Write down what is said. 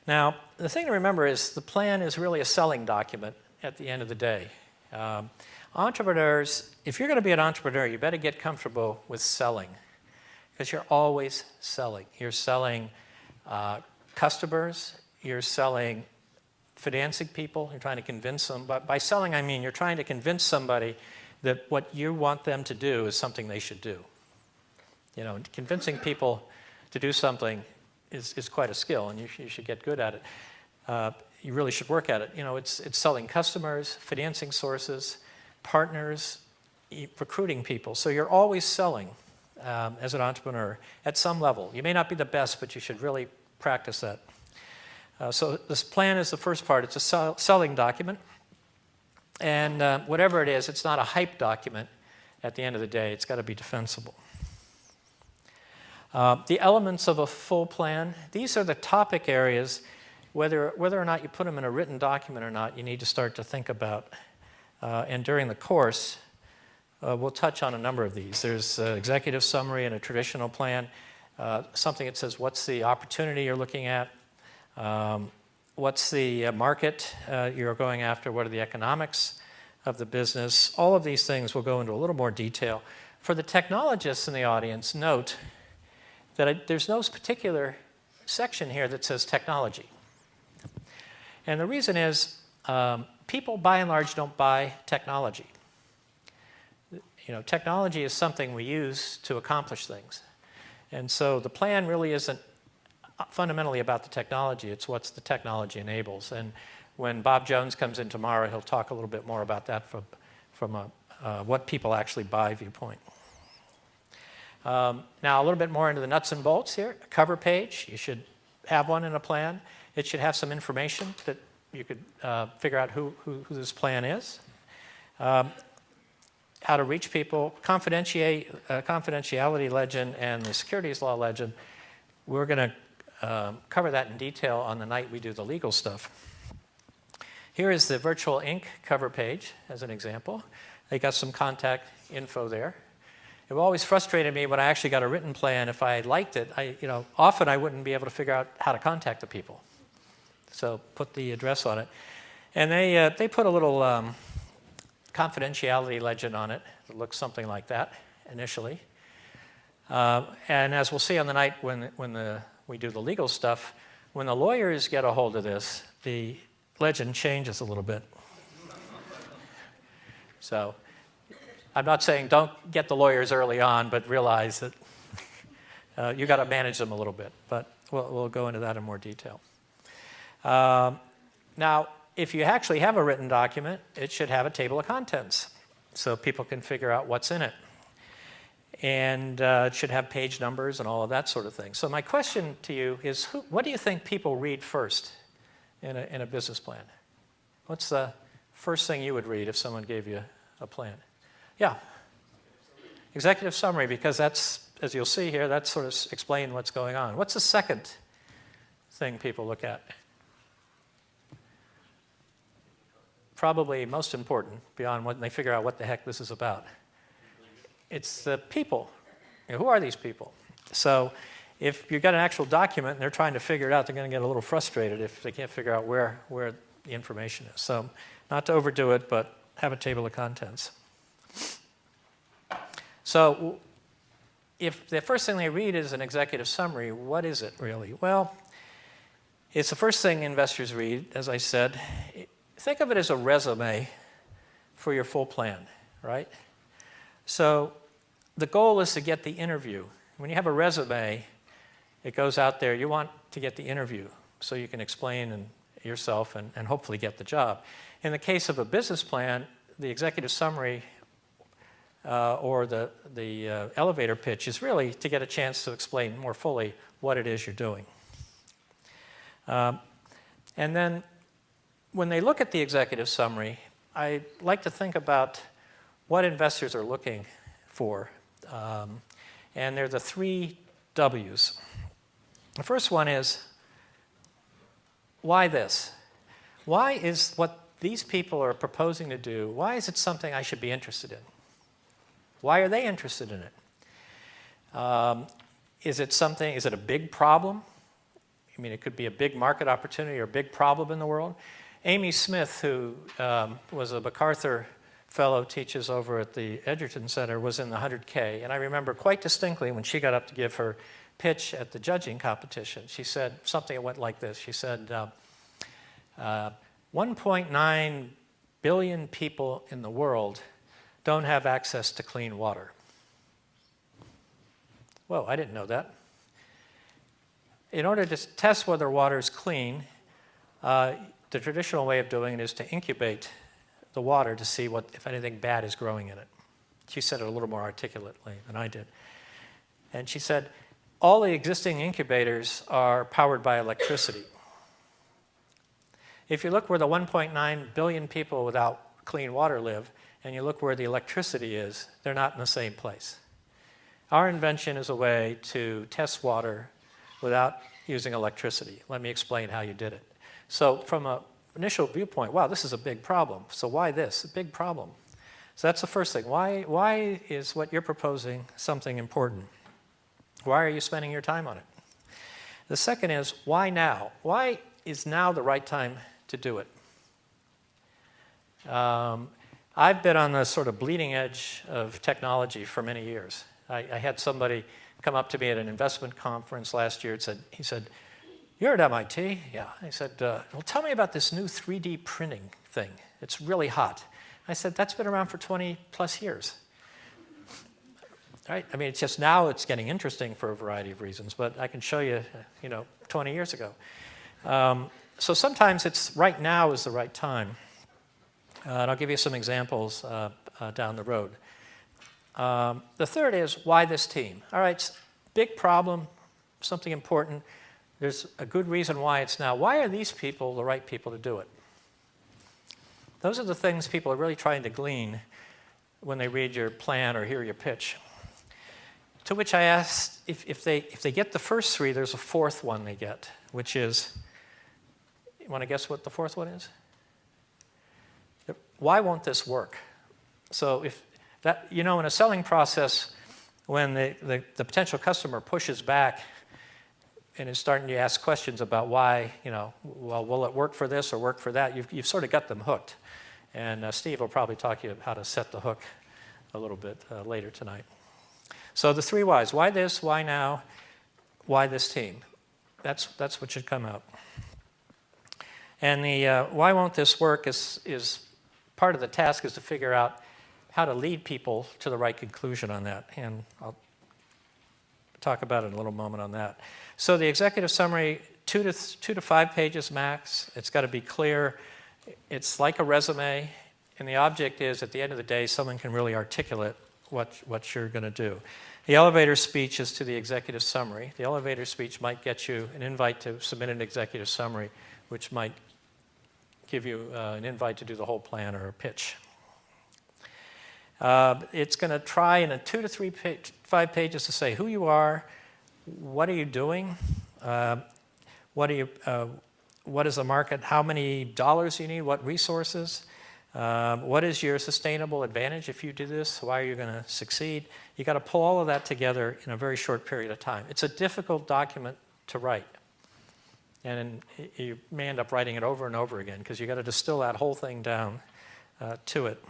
Now, the thing to remember is the plan is really a selling document at the end of the day. Entrepreneurs, if you're going to be an entrepreneur, you better get comfortable with selling because you're always selling. You're selling customers, you're selling financing people, you're trying to convince them. But by selling, I mean you're trying to convince somebody that what you want them to do is something they should do. You know, convincing people to do something is quite a skill, and you should get good at it. You really should work at it. You know, it's selling customers, financing sources, partners, recruiting people. So you're always selling as an entrepreneur at some level. You may not be the best, but you should really practice that. So this plan is the first part. It's a selling document. And whatever it is, it's not a hype document at the end of the day. It's got to be defensible. The elements of a full plan, these are the topic areas. Whether or not you put them in a written document or not, you need to start to think about. And during the course, we'll touch on a number of these. There's executive summary and a traditional plan, something that says what's the opportunity you're looking at, what's the market you're going after, what are the economics of the business. All of these things will go into a little more detail. For the technologists in the audience, note that there's no particular section here that says technology. And the reason is people, by and large, don't buy technology. You know, technology is something we use to accomplish things. And so the plan really isn't fundamentally about the technology. It's what the technology enables. And when Bob Jones comes in tomorrow, he'll talk a little bit more about that from a what people actually buy viewpoint. Now, a little bit more into the nuts and bolts here. A cover page. You should have one in a plan. It should have some information that you could figure out who this plan is. How to reach people, confidentiality legend, and the securities law legend. We're going to cover that in detail on the night we do the legal stuff. Here is the Virtual Inc. cover page as an example. They got some contact info there. It always frustrated me when I actually got a written plan. If I liked it, often I wouldn't be able to figure out how to contact the people. So put the address on it. And they put a little confidentiality legend on it. It looks something like that initially. And as we'll see on the night when we do the legal stuff, when the lawyers get a hold of this, the legend changes a little bit. So I'm not saying don't get the lawyers early on, but realize that you got to manage them a little bit. But we'll go into that in more detail. Now, if you actually have a written document, it should have a table of contents so people can figure out what's in it. And it should have page numbers and all of that sort of thing. So my question to you is, what do you think people read first in a business plan? What's the first thing you would read if someone gave you a plan? Yeah. Executive summary, because that's, as you'll see here, that's sort of explain what's going on. What's the second thing people look at? Probably most important, beyond when they figure out what the heck this is about. It's the people. You know, who are these people? So if you've got an actual document and they're trying to figure it out, they're going to get a little frustrated if they can't figure out where the information is. So not to overdo it, but have a table of contents. So if the first thing they read is an executive summary, what is it really? Well, it's the first thing investors read, as I said. Think of it as a resume for your full plan, right? So the goal is to get the interview. When you have a resume, it goes out there. You want to get the interview so you can explain yourself and hopefully get the job. In the case of a business plan, the executive summary or the elevator pitch is really to get a chance to explain more fully what it is you're doing. And then when they look at the executive summary, I like to think about what investors are looking for. And they're the 3 W's. The first one is, why this? Why is what these people are proposing to do, why is it something I should be interested in? Why are they interested in it? Is it a big problem? I mean, it could be a big market opportunity or a big problem in the world. Amy Smith, who was a MacArthur fellow, teaches over at the Edgerton Center, was in the 100K. And I remember quite distinctly when she got up to give her pitch at the judging competition, she said something that went like this. She said, 1.9 billion people in the world don't have access to clean water. Whoa, I didn't know that. In order to test whether water is clean, the traditional way of doing it is to incubate the water to see if anything bad is growing in it. She said it a little more articulately than I did. And she said, all the existing incubators are powered by electricity. If you look where the 1.9 billion people without clean water live, and you look where the electricity is, they're not in the same place. Our invention is a way to test water without using electricity. Let me explain how you did it. So from an initial viewpoint, wow, this is a big problem. So why this? A big problem. So that's the first thing. Why is what you're proposing something important? Why are you spending your time on it? The second is, why now? Why is now the right time to do it? I've been on the sort of bleeding edge of technology for many years. I had somebody come up to me at an investment conference last year and he said, you're at MIT? Yeah. I said, well, tell me about this new 3D printing thing. It's really hot. I said, that's been around for 20 plus years. Right? I mean, it's just now it's getting interesting for a variety of reasons, but I can show you, 20 years ago. So sometimes it's right now is the right time. And I'll give you some examples down the road. The third is, why this team? All right, big problem, something important. There's a good reason why it's now. Why are these people the right people to do it? Those are the things people are really trying to glean when they read your plan or hear your pitch. To which I asked, if they get the first three, there's a fourth one they get, which is, you want to guess what the fourth one is? Why won't this work? So in a selling process, when the potential customer pushes back and is starting to ask questions about why, well, will it work for this or work for that, you've sort of got them hooked. And Steve will probably talk to you how to set the hook a little bit later tonight. So the three whys: why this, why now, why this team? That's what should come out. And the why won't this work is part of the task is to figure out how to lead people to the right conclusion on that. And I'll talk about it in a little moment on that. So the executive summary, 2 to 5 pages max. It's got to be clear. It's like a resume. And the object is, at the end of the day, someone can really articulate what you're going to do. The elevator speech is to the executive summary. The elevator speech might get you an invite to submit an executive summary, which might give you an invite to do the whole plan or a pitch. It's going to try in a 2 to 5 pages to say who you are, what are you doing, what is the market, how many dollars you need, what resources, what is your sustainable advantage if you do this, why are you going to succeed. You've got to pull all of that together in a very short period of time. It's a difficult document to write. And you may end up writing it over and over again because you've got to distill that whole thing down to it.